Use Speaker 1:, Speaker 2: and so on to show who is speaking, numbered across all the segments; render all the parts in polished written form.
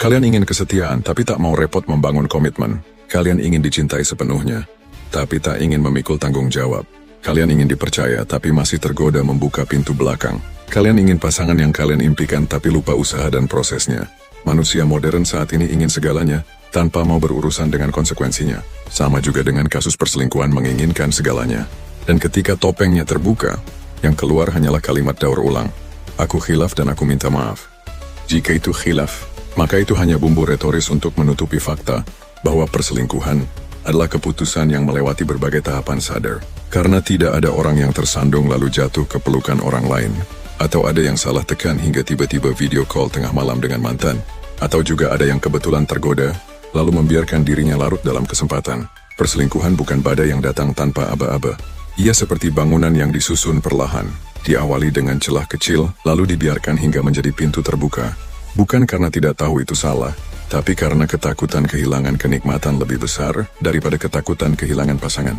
Speaker 1: Kalian ingin kesetiaan tapi tak mau repot membangun komitmen. Kalian ingin dicintai sepenuhnya, tapi tak ingin memikul tanggung jawab. Kalian ingin dipercaya tapi masih tergoda membuka pintu belakang. Kalian ingin pasangan yang kalian impikan tapi lupa usaha dan prosesnya. Manusia modern saat ini ingin segalanya, tanpa mau berurusan dengan konsekuensinya. Sama juga dengan kasus perselingkuhan menginginkan segalanya. Dan ketika topengnya terbuka, yang keluar hanyalah kalimat daur ulang. Aku khilaf dan aku minta maaf. Jika itu khilaf, maka itu hanya bumbu retoris untuk menutupi fakta bahwa perselingkuhan adalah keputusan yang melewati berbagai tahapan sadar. Karena tidak ada orang yang tersandung lalu jatuh ke pelukan orang lain. Atau ada yang salah tekan hingga tiba-tiba video call tengah malam dengan mantan. Atau juga ada yang kebetulan tergoda, lalu membiarkan dirinya larut dalam kesempatan. Perselingkuhan bukan badai yang datang tanpa aba-aba. Ia seperti bangunan yang disusun perlahan. Diawali dengan celah kecil, lalu dibiarkan hingga menjadi pintu terbuka. Bukan karena tidak tahu itu salah, tapi karena ketakutan kehilangan kenikmatan lebih besar daripada ketakutan kehilangan pasangan.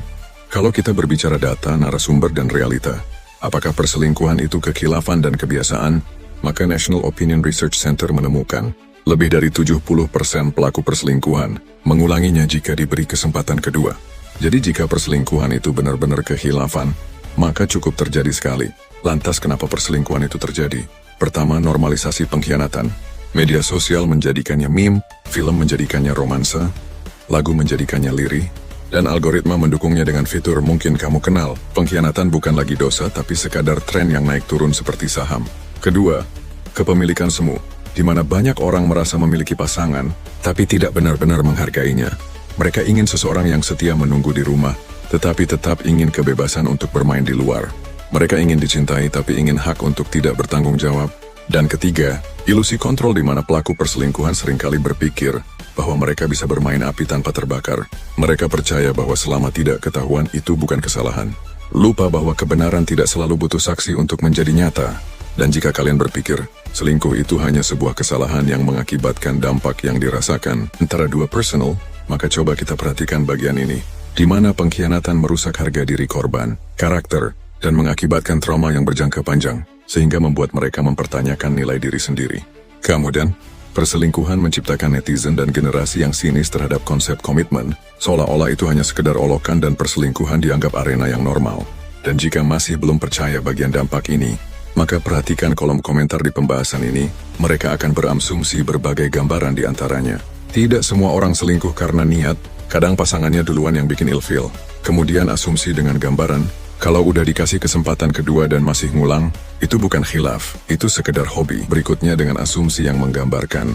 Speaker 1: Kalau kita berbicara data, narasumber, dan realita, apakah perselingkuhan itu kekhilafan dan kebiasaan? Maka National Opinion Research Center menemukan, lebih dari 70% pelaku perselingkuhan mengulanginya jika diberi kesempatan kedua. Jadi jika perselingkuhan itu benar-benar kekhilafan, maka cukup terjadi sekali. Lantas kenapa perselingkuhan itu terjadi? Pertama, normalisasi pengkhianatan. Media sosial menjadikannya meme, film menjadikannya romansa, lagu menjadikannya lirih, dan algoritma mendukungnya dengan fitur mungkin kamu kenal. Pengkhianatan bukan lagi dosa tapi sekadar tren yang naik turun seperti saham. Kedua, kepemilikan semu, di mana banyak orang merasa memiliki pasangan, tapi tidak benar-benar menghargainya. Mereka ingin seseorang yang setia menunggu di rumah, tetapi tetap ingin kebebasan untuk bermain di luar. Mereka ingin dicintai tapi ingin hak untuk tidak bertanggung jawab. Dan ketiga, ilusi kontrol di mana pelaku perselingkuhan seringkali berpikir bahwa mereka bisa bermain api tanpa terbakar. Mereka percaya bahwa selama tidak ketahuan itu bukan kesalahan. Lupa bahwa kebenaran tidak selalu butuh saksi untuk menjadi nyata. Dan jika kalian berpikir, selingkuh itu hanya sebuah kesalahan yang mengakibatkan dampak yang dirasakan antara dua personal, maka coba kita perhatikan bagian ini, di mana pengkhianatan merusak harga diri korban, karakter, dan mengakibatkan trauma yang berjangka panjang, sehingga membuat mereka mempertanyakan nilai diri sendiri. Kemudian, perselingkuhan menciptakan netizen dan generasi yang sinis terhadap konsep komitmen, seolah-olah itu hanya sekedar olokan dan perselingkuhan dianggap arena yang normal. Dan jika masih belum percaya bagian dampak ini, maka perhatikan kolom komentar di pembahasan ini, mereka akan berasumsi berbagai gambaran di antaranya. Tidak semua orang selingkuh karena niat, kadang pasangannya duluan yang bikin ilfil. Kemudian asumsi dengan gambaran, kalau udah dikasih kesempatan kedua dan masih ngulang, itu bukan khilaf, itu sekedar hobi. Berikutnya dengan asumsi yang menggambarkan,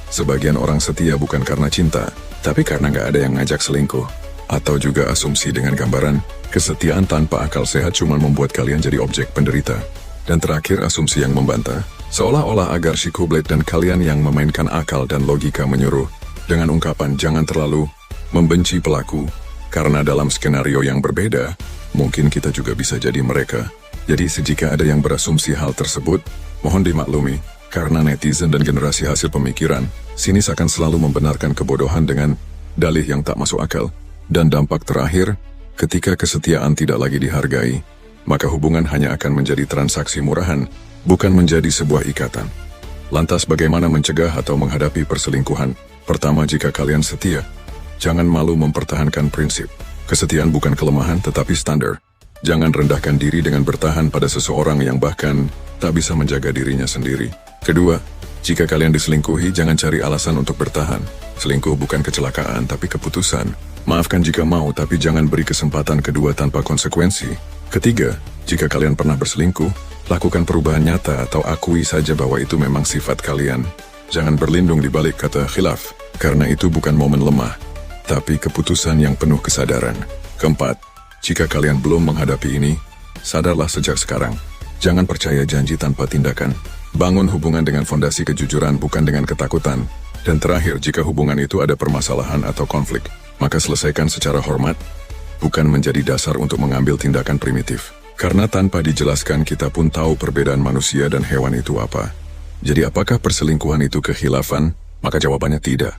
Speaker 1: sebagian orang setia bukan karena cinta, tapi karena nggak ada yang ngajak selingkuh. Atau juga asumsi dengan gambaran, kesetiaan tanpa akal sehat cuma membuat kalian jadi objek penderita. Dan terakhir asumsi yang membantah, seolah-olah agar si Kublet dan kalian yang memainkan akal dan logika menyuruh, dengan ungkapan jangan terlalu membenci pelaku, karena dalam skenario yang berbeda, mungkin kita juga bisa jadi mereka. Jadi sejika ada yang berasumsi hal tersebut, mohon dimaklumi, karena netizen dan generasi hasil pemikiran, sinis akan selalu membenarkan kebodohan dengan dalih yang tak masuk akal. Dan dampak terakhir, ketika kesetiaan tidak lagi dihargai, maka hubungan hanya akan menjadi transaksi murahan, bukan menjadi sebuah ikatan. Lantas bagaimana mencegah atau menghadapi perselingkuhan? Pertama, jika kalian setia, jangan malu mempertahankan prinsip. Kesetiaan bukan kelemahan tetapi standar. Jangan rendahkan diri dengan bertahan pada seseorang yang bahkan tak bisa menjaga dirinya sendiri. Kedua, jika kalian diselingkuhi, jangan cari alasan untuk bertahan. Selingkuh bukan kecelakaan tapi keputusan. Maafkan jika mau, tapi jangan beri kesempatan kedua tanpa konsekuensi. Ketiga, jika kalian pernah berselingkuh, lakukan perubahan nyata atau akui saja bahwa itu memang sifat kalian. Jangan berlindung di balik kata khilaf, karena itu bukan momen lemah, tapi keputusan yang penuh kesadaran. Keempat, jika kalian belum menghadapi ini, sadarlah sejak sekarang. Jangan percaya janji tanpa tindakan. Bangun hubungan dengan fondasi kejujuran bukan dengan ketakutan. Dan terakhir, jika hubungan itu ada permasalahan atau konflik, maka selesaikan secara hormat, bukan menjadi dasar untuk mengambil tindakan primitif. Karena tanpa dijelaskan kita pun tahu perbedaan manusia dan hewan itu apa. Jadi apakah perselingkuhan itu kekhilafan? Maka jawabannya tidak.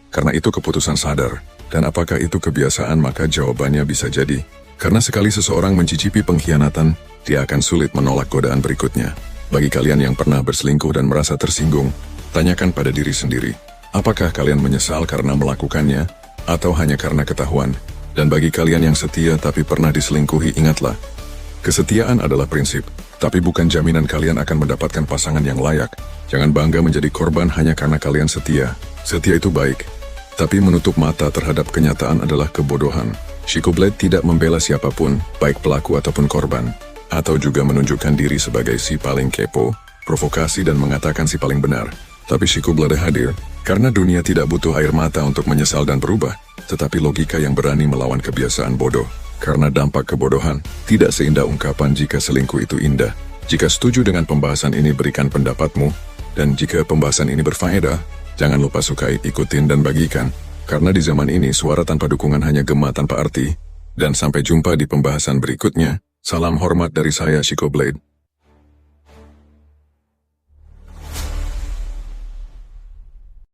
Speaker 1: Karena itu keputusan sadar. Dan apakah itu kebiasaan? Maka jawabannya bisa jadi, karena sekali seseorang mencicipi pengkhianatan, dia akan sulit menolak godaan berikutnya. Bagi kalian yang pernah berselingkuh dan merasa tersinggung, tanyakan pada diri sendiri, Apakah kalian menyesal karena melakukannya, atau hanya karena ketahuan? Dan bagi kalian yang setia tapi pernah diselingkuhi, ingatlah, kesetiaan adalah prinsip, tapi bukan jaminan kalian akan mendapatkan pasangan yang layak. Jangan bangga menjadi korban hanya karena kalian setia. Setia itu baik, tapi menutup mata terhadap kenyataan adalah kebodohan. Chico Blade tidak membela siapapun, baik pelaku ataupun korban, atau juga menunjukkan diri sebagai si paling kepo, provokasi dan mengatakan si paling benar. Tapi Chico Blade hadir, karena dunia tidak butuh air mata untuk menyesal dan berubah, tetapi logika yang berani melawan kebiasaan bodoh. Karena dampak kebodohan, tidak seindah ungkapan jika selingkuh itu indah. Jika setuju dengan pembahasan ini, berikan pendapatmu, dan jika pembahasan ini berfaedah, jangan lupa sukai, ikutin, dan bagikan. Karena di zaman ini, suara tanpa dukungan hanya gema tanpa arti. Dan sampai jumpa di pembahasan berikutnya. Salam hormat dari saya, Chico Blade.